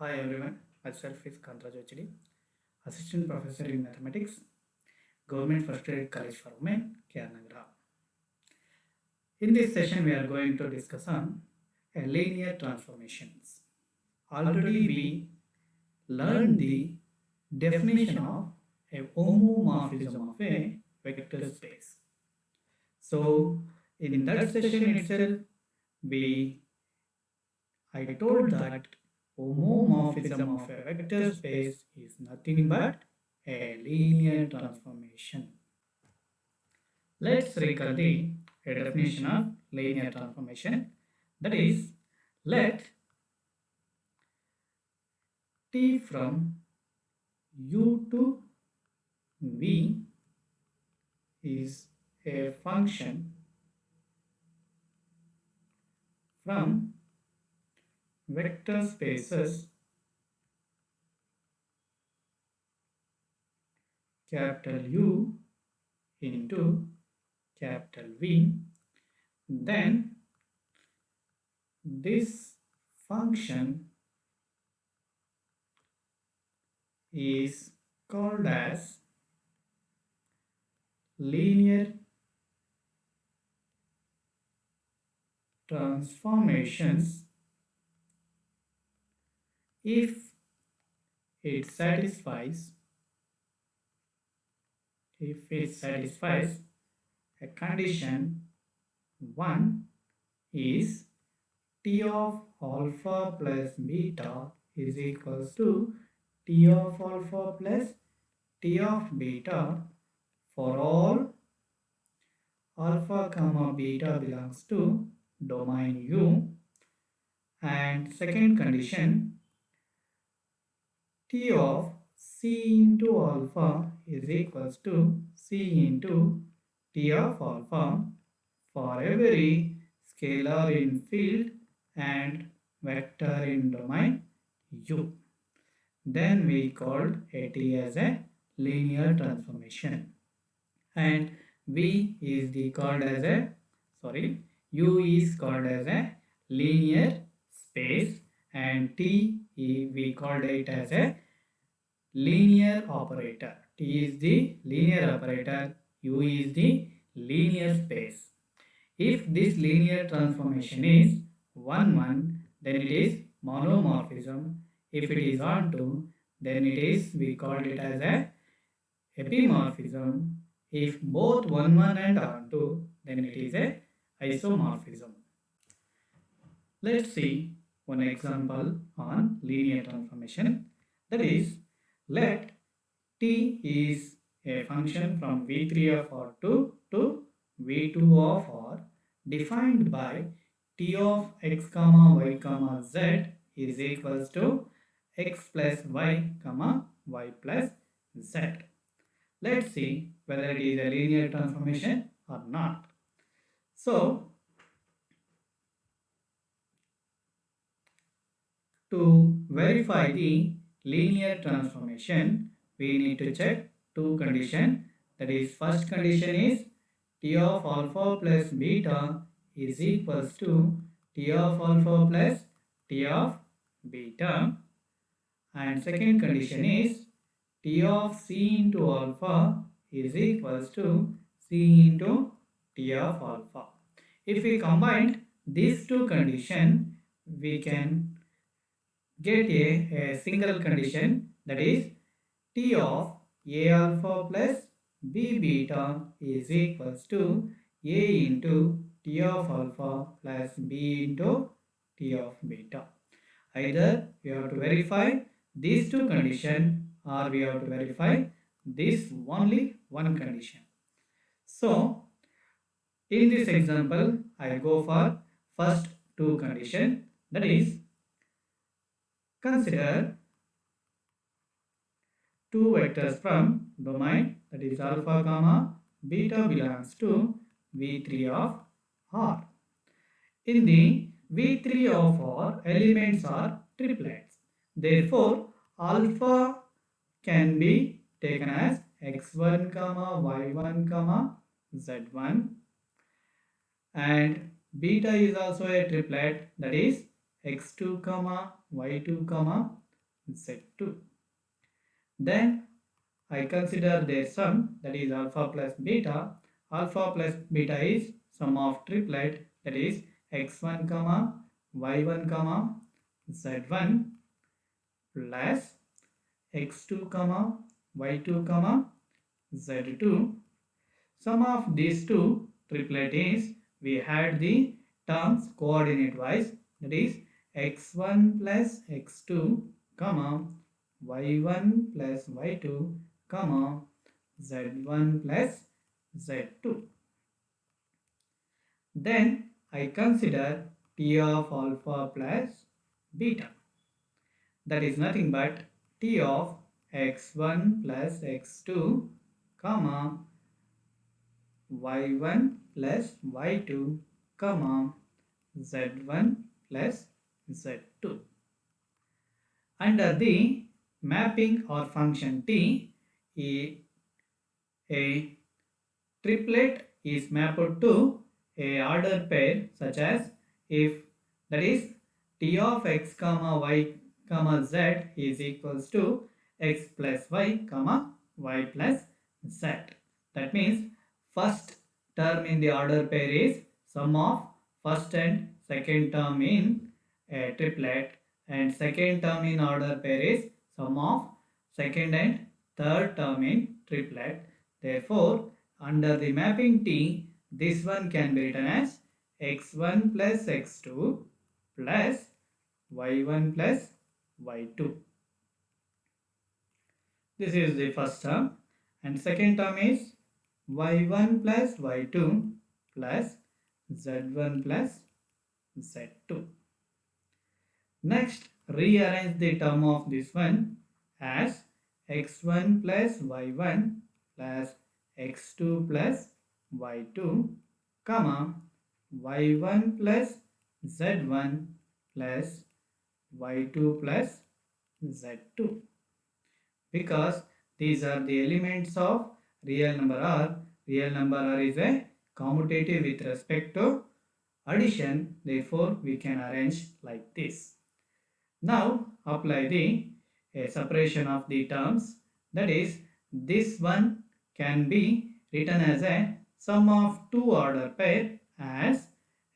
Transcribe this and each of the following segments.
Hi everyone, myself is Kantraj HD, Assistant Professor in Mathematics, Government First Grade College for Women, Kernagra. In this session, we are going to discuss on linear transformations. Already we learned the definition of a homomorphism of a vector space. So in that session itself, we I told that homomorphism of a vector space is nothing but a linear transformation. Let's recall the definition of linear transformation. That is, let t from u to v is a function from vector spaces capital U into capital V, then this function is called as linear transformations if it satisfies a condition. One is t of alpha plus beta is equals to t of alpha plus t of beta for all alpha comma beta belongs to domain U, and second condition, t of c into alpha is equals to c into t of alpha for every scalar in field and vector in domain U. Then we called AT as a linear transformation, and V is the called as a U is called as a linear space, and T we called it as a linear operator. T is the linear operator, U is the linear space. If this linear transformation is 1, 1, then it is monomorphism. If it is onto, then it is, we called it as a epimorphism. If both 1, 1 and onto, then it is a isomorphism. Let's see one example on linear transformation. That is, let t is a function from v3 of r2 to v2 of r defined by t of x comma y comma z is equals to x plus y comma y plus z. Let's see whether it is a linear transformation or not. So, to verify the linear transformation, we need to check two conditions. That is, first condition is t of alpha plus beta is equals to t of alpha plus t of beta, and second condition is t of c into alpha is equals to c into t of alpha. If we combine these two conditions, we can get a single condition, that is t of a alpha plus b beta is equals to a into t of alpha plus b into t of beta. Either we have to verify these two conditions or we have to verify this only one condition. So, in this example, I go for first two conditions, that is, consider two vectors from domain, that is alpha comma beta belongs to V3 of R. In the V3 of R, elements are triplets. Therefore, alpha can be taken as x1 comma y1 comma z1, and beta is also a triplet, that is x2 comma y2 comma Z2. Then I consider their sum, that is alpha plus beta. Alpha plus beta is sum of triplet, that is x1 comma y1 comma z1 plus x2 comma y2 comma z2. Sum of these two triplet is, we had the terms coordinate wise, that is x1 plus x2 comma y1 plus y2 comma z1 plus z2. Then I consider t of alpha plus beta, that is nothing but t of x1 plus x2 comma y1 plus y2 comma z1 plus z2. Under the mapping or function t, a triplet is mapped to a order pair such as, if that is t of x comma y comma z is equals to x plus y comma y plus z. That means first term in the order pair is sum of first and second term in a triplet, and second term in order pair is sum of second and third term in triplet. Therefore, under the mapping T, this one can be written as x1 plus x2 plus y1 plus y2. This is the first term, and second term is y1 plus y2 plus z1 plus z2. Next, rearrange the term of this one as x1 plus y1 plus x2 plus y2 comma y1 plus z1 plus y2 plus z2, because these are the elements of real number R. Real number R is a commutative with respect to addition, therefore we can arrange like this. Now apply the separation of the terms, that is this one can be written as a sum of two order pair as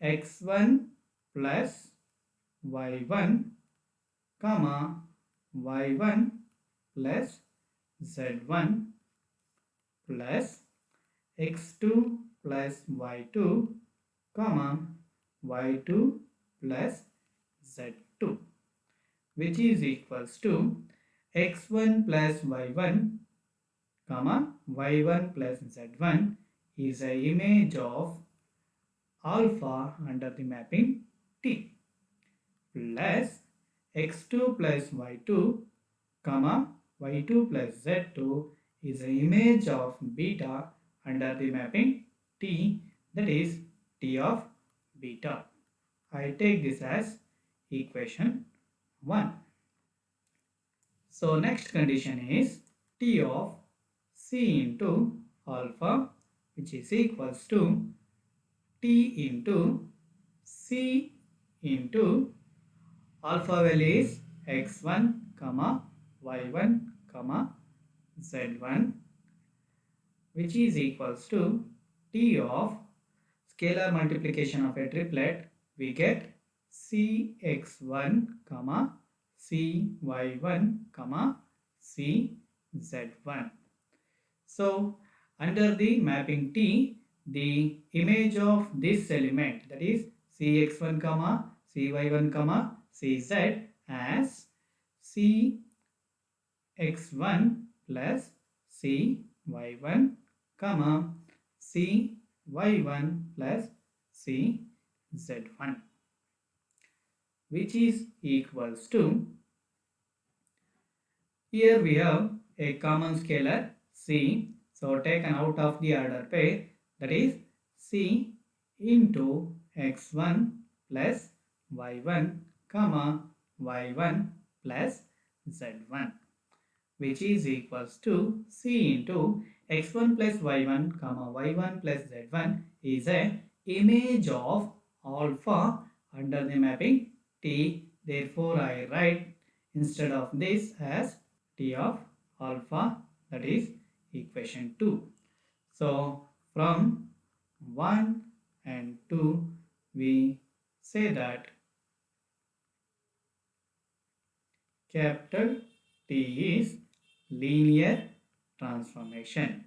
x1 plus y1 comma y1 plus z1 plus x2 plus y2 comma y2 plus z2, which is equals to x1 plus y1 comma y1 plus z1 is a image of alpha under the mapping T, plus x2 plus y2 comma y2 plus z2 is an image of beta under the mapping T, that is T of beta. I take this as equation 1. So next condition is T of C into alpha, which is equals to T into C into alpha value is x1 comma y1 comma z1, which is equals to T of scalar multiplication of a triplet, we get cx1 comma cy1 comma cz1. So under the mapping T, the image of this element, that is cx1 comma cy1 comma cz, as cx1 plus cy1 comma cy1 plus cz1, which is equals to, here we have a common scalar c, so taken out of the order pair, that is c into x1 plus y1 comma y1 plus z1, which is equals to c into x1 plus y1 comma y1 plus z1 is a image of alpha under the mapping T. Therefore I write instead of this as T of alpha, that is equation 2. So from 1 and 2 we say that capital T is linear transformation.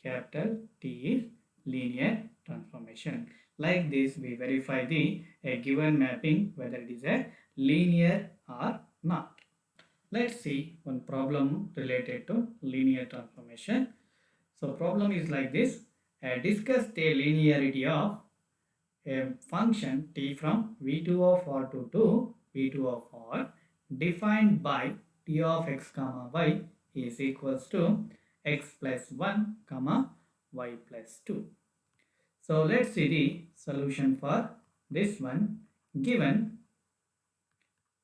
Capital T is linear transformation. Like this we verify the a given mapping whether it is a linear or not. Let's see one problem related to linear transformation. So problem is like this. Discuss the linearity of a function t from v2 of r to v2 of r defined by t of x comma y is equals to x plus 1 comma y plus 2. So let's see the solution for this one. Given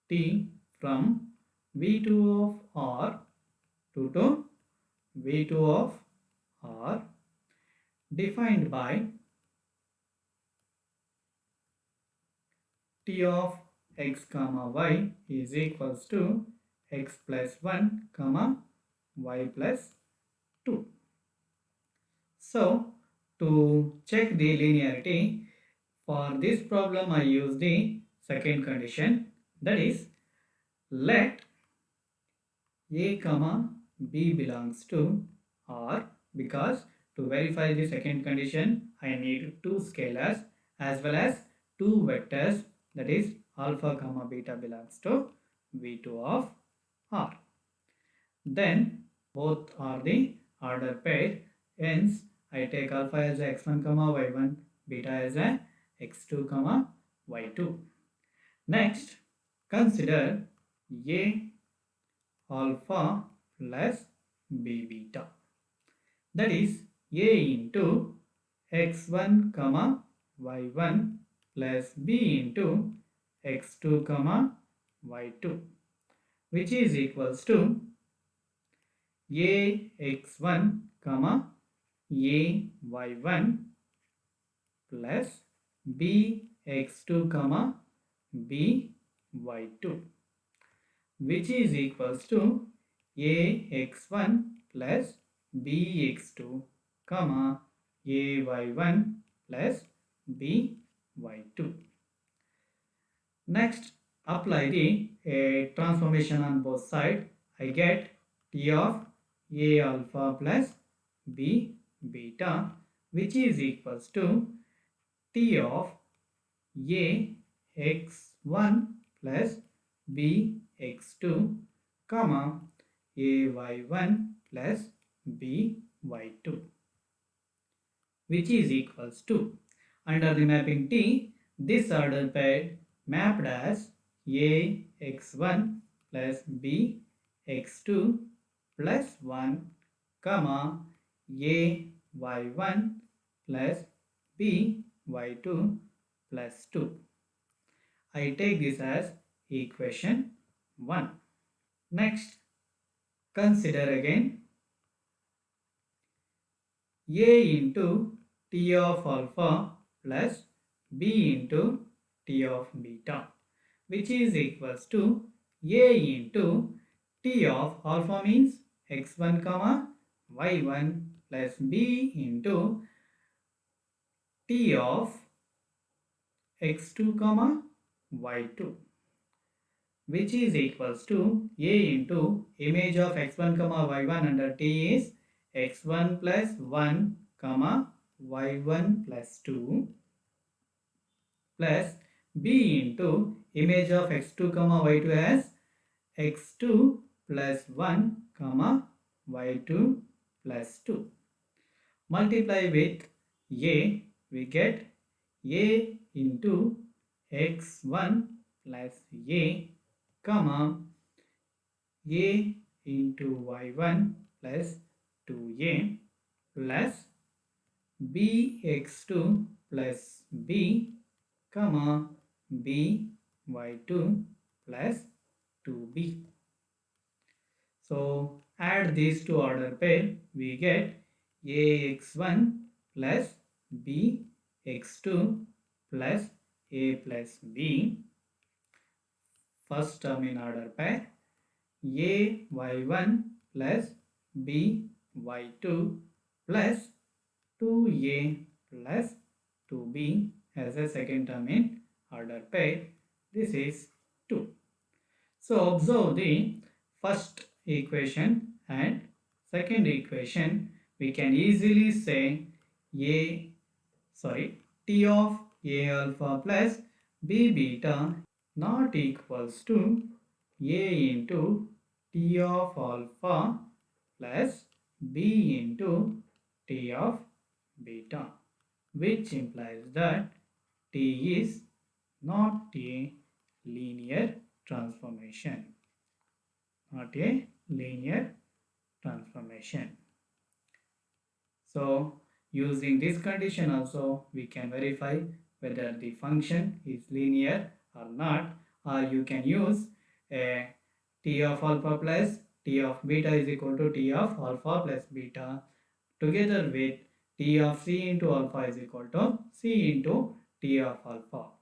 t from v2 of r to v2 of r defined by t of x comma y is equals to x plus 1 comma y plus 2. So to check the linearity, for this problem I use the second condition, that is let a comma b belongs to R, because to verify the second condition I need two scalars as well as two vectors, that is alpha comma beta belongs to v2 of R. Then both are the order pair, hence I take alpha as a x1 comma y1, beta as a x2 comma y2. Next, consider a alpha plus b beta, that is a into x1 comma y1 plus b into x2 comma y2, which is equals to a x1 comma a y1 plus b x2 comma b y2, which is equals to a x1 plus b x2 comma a y1 plus b y2. Next, apply the transformation on both sides. I get t of a alpha plus b beta, which is equals to t of a x1 plus b x2 comma a y1 plus b y2, which is equals to, under the mapping T, this order pair mapped as a x1 plus b x2 plus 1 comma a y1 plus b y2 plus 2. I take this as equation 1. Next, consider again a into t of alpha plus b into t of beta, which is equals to a into t of alpha means x1 comma y1 plus b into t of x2 comma y2, which is equals to a into image of x1 comma y1 under t is x1 plus 1 comma y1 plus 2 plus b into image of x2 comma y2 as x2 plus 1 comma y2 plus 2. Multiply with a, we get a into x1 plus a comma a into y1 plus 2a plus bx2 plus b comma b y2 plus 2b. So add these two order pair, we get ax1 plus bx2 plus a plus b, first term in order pair, a y1 plus b y2 plus 2a plus 2b as a second term in order pair. This is 2. So observe the first equation and second equation. We can easily say a t of a alpha plus b beta not equals to a into t of alpha plus b into t of beta, which implies that t is not a linear transformation. Not a linear transformation. So using this condition also we can verify whether the function is linear or not, or you can use a t of alpha plus t of beta is equal to t of alpha plus beta together with t of c into alpha is equal to c into t of alpha.